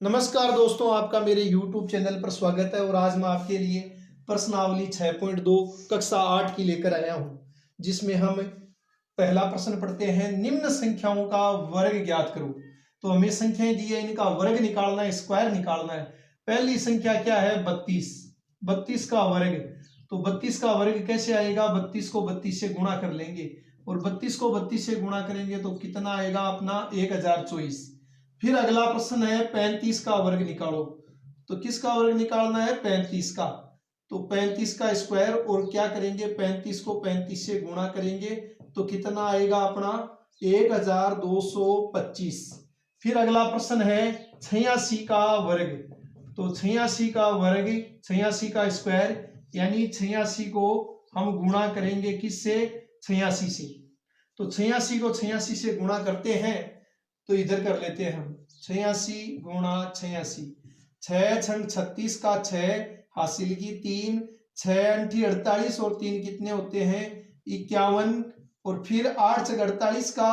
नमस्कार दोस्तों, आपका मेरे YouTube चैनल पर स्वागत है। और आज मैं आपके लिए प्रश्नावली 6.2 कक्षा 8 की लेकर आया हूं, जिसमें हम पहला प्रश्न पढ़ते हैं। निम्न संख्याओं का वर्ग ज्ञात करो। तो हमें संख्याएं दी है, इनका वर्ग निकालना है, स्क्वायर निकालना है। पहली संख्या क्या है? 32। 32 का वर्ग। तो 32 का वर्ग कैसे आएगा? 32 को 32 से गुणा कर लेंगे, और 32 को 32 से गुणा करेंगे तो कितना आएगा अपना? 1024। फिर अगला प्रश्न है 35 का वर्ग निकालो। तो किसका वर्ग निकालना है? 35 का। तो 35 का स्क्वायर, और क्या करेंगे? 35 को 35 से गुणा करेंगे तो कितना आएगा अपना? 1225। फिर अगला प्रश्न है 86 का वर्ग। तो 86 का वर्ग, 86 का स्क्वायर, यानी 86 को हम गुणा करेंगे किससे? 86 से। तो 86 को 86 से गुणा करते हैं तो इधर कर लेते हैं हम। 86 गुणा 86, 6 छंग 36 का 6 हासिल की 3, 6 अंठी 48 और 3 कितने होते हैं? 51। और फिर 8 छग 48 का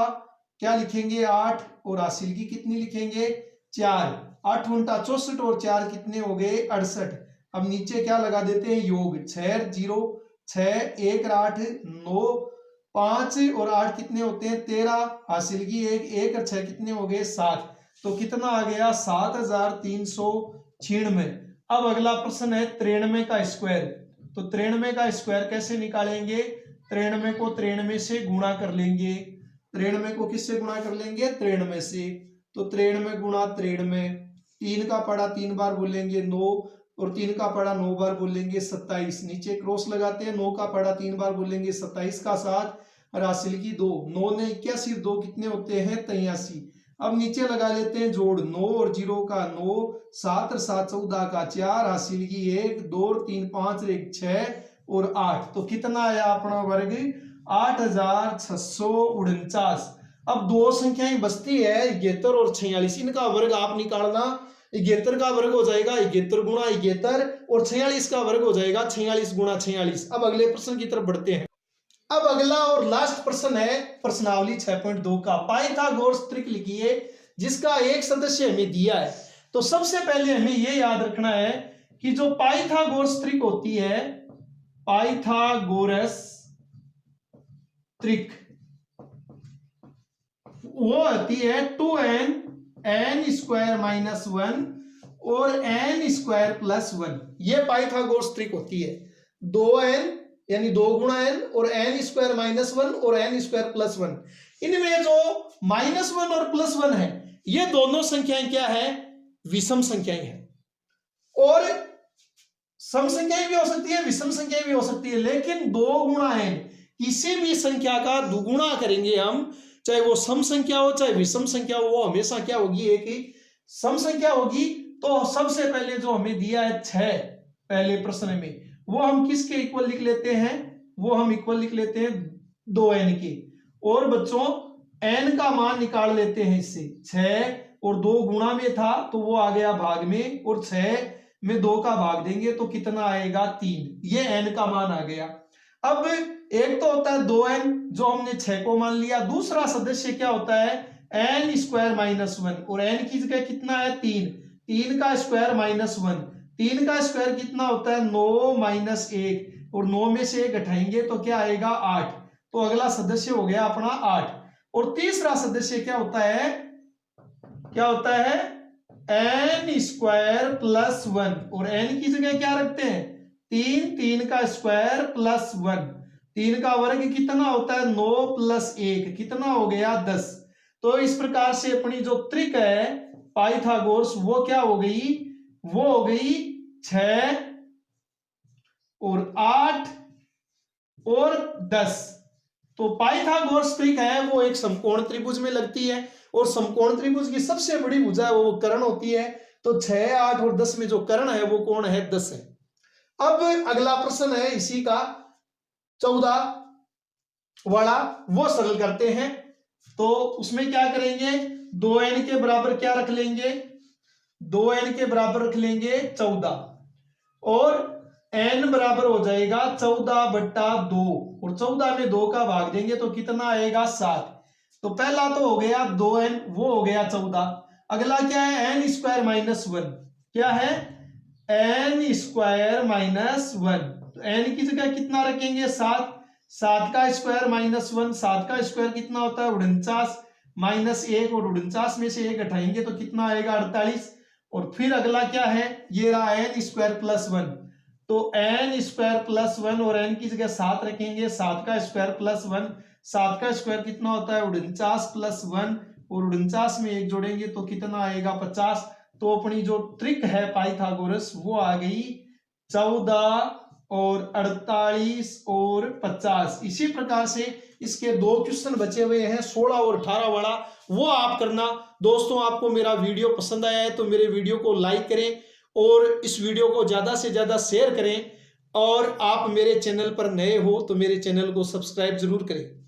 क्या लिखेंगे? 8, और हासिल की कितनी लिखेंगे? 4। 8 उनटा 64 और 4 कितने हो गए? 68। अब नीचे क्या लगा देते हैं? योग। 6 0 6 1 8 9, 5 और 8 कितने होते हैं? 13। हासिल की 1 और 6 कितने हो गए? 7। तो कितना आ गया? 7396। अब अगला प्रश्न है 93 का स्क्वायर। तो 93 का स्क्वायर कैसे निकालेंगे? 93 को 93 से गुणा कर लेंगे। 93 को किससे गुणा कर लेंगे? 93 से। तो 93 गुणा 93, 3 का पढ़ा 3 बार बोलेंगे 9, और 3 का पढ़ा 9 बार बोलेंगे 27। नीचे क्रॉस लगाते हैं, 9 का पढ़ा 3 बार बोलेंगे 27 का 7, और हासिल की 2। 9 ने 81, 2 कितने होते हैं? 83। अब नीचे लगा लेते हैं जोड़। 9 और 0 का 9, 7 और 7 14 का 4, हासिल की 1 2 और 3 5 और 1 6 और 8। तो कितना आया अपना वर्ग? 8649। अब दो संख्याएं बचती है 71 और 46। इनका वर्ग आप निकालना। 71 का वर्ग हो जाएगा 71 गुणा 71, और 46 का वर्ग हो जाएगा 46 गुणा 46। अब अगले प्रश्न की तरफ बढ़ते हैं। अब अगला और लास्ट प्रश्न है प्रश्नावली 6.2 का। पाइथागोरस त्रिक लिखिए जिसका एक सदस्य हमें दिया है। तो सबसे पहले हमें यह याद रखना है कि जो पाइथागोरस त्रिक होती है, पाइथागोरस त्रिक, वो होती है 2n n स्क्वायर माइनस 1 और n स्क्वायर प्लस 1। ये पाइथागोरस त्रिक होती है। 2n यानी 2 गुणा n, और n स्क्वायर माइनस 1 और n स्क्वायर प्लस 1। इनमें जो -1 और +1 है, ये दोनों संख्याएं क्या है? विषम संख्याएं हैं। और सम संख्याएं भी हो सकती है, विषम संख्याएं भी हो सकती है, लेकिन 2 गुणा n किसी भी संख्या का दुगुणा करेंगे हम, चाहे वो सम संख्या हो चाहे विषम संख्या हो, वो हमेशा क्या होगी? एक ही सम संख्या होगी। तो सबसे पहले जो हमें दिया है 6 पहले प्रश्न में, वो हम किसके इक्वल लिख लेते हैं? वो हम इक्वल लिख लेते हैं 2n के। और बच्चों n का मान निकाल लेते हैं इससे। 6 और 2 गुणा में था तो वो आ गया भाग में, और 6 में 2 का भाग देंगे तो कितना आएगा? 3। ये n का मान आ गया। अब एक तो होता है 2n जो हमने 6 को मान लिया। दूसरा सदस्य क्या होता है? n स्क्वायर माइनस 1, और n की जगह कितना है? 3। 3 का स्क्वायर माइनस 1। 3 का स्क्वायर कितना होता है? 9 माइनस 1, और 9 में से 1 घटाएंगे तो क्या आएगा? 8। तो अगला सदस्य हो गया अपना 8। और तीसरा सदस्य क्या होता है? क्या होता है? n स्क्वायर प्लस 1, और n की जगह क्या रखते हैं? 3। 3 का स्क्वायर प्लस 1। 3 का वर्ग कितना होता है? 9 प्लस 1 कितना हो गया? 10। तो इस प्रकार से अपनी जो त्रिक है पाइथागोरस, वो क्या हो गई? वो हो गई 6 और 8 और 10। तो पाइथागोरस त्रिक है वो एक समकोण त्रिभुज में लगती है, और समकोण त्रिभुज की सबसे बड़ी भुजा है वो कर्ण होती है। तो 6 8 और 10 में जो कर्ण है वो कौन है? 10 है। अब अगला प्रश्न है इसी का 14 वाला, वो सरल करते हैं। तो उसमें क्या करेंगे? 2n के बराबर क्या रख लेंगे? 2n के बराबर रख लेंगे 14, और n बराबर हो जाएगा 14/2, और 14 में 2 का भाग देंगे तो कितना आएगा? 7। तो पहला तो हो गया 2n, वो हो गया 14। अगला क्या है एन स्क्वायर माइनस वन, क्या है एन स्क्वायर माइनस वन। तो एन की जगह कितना रखेंगे 7, 7 का स्क्वायर माइनस वन, 7 का स्क्वायर कितना होता है 49 माइनस 1, और 49 में से 1 घटाएंगे तो कितना आएगा 48। और फिर अगला क्या है ये रहा एन स्क्वायर प्लस वन, तो एन स्क्वायर प्लस वन और एन की जगह 7 रखेंगे, 7 का स्क्वायर प्लस वन, 7 का स्क्वायर कितना होता है 49 प्लस वन, और 49 में 1 जोड़ेंगे तो कितना आएगा 50। तो अपनी जो ट्रिक है पाइथागोरस वो आ गई 14 और 48 और 50। इसी प्रकार से इसके 2 क्वेश्चन बचे हुए हैं 16 और 18 वाला, वो आप करना। दोस्तों आपको मेरा वीडियो पसंद आया है तो मेरे वीडियो को लाइक करें और इस वीडियो को ज़्यादा से ज़्यादा शेयर करें, और आप मेरे चैनल पर नए हो तो मेरे चैनल को सब्सक्राइब जरूर करें।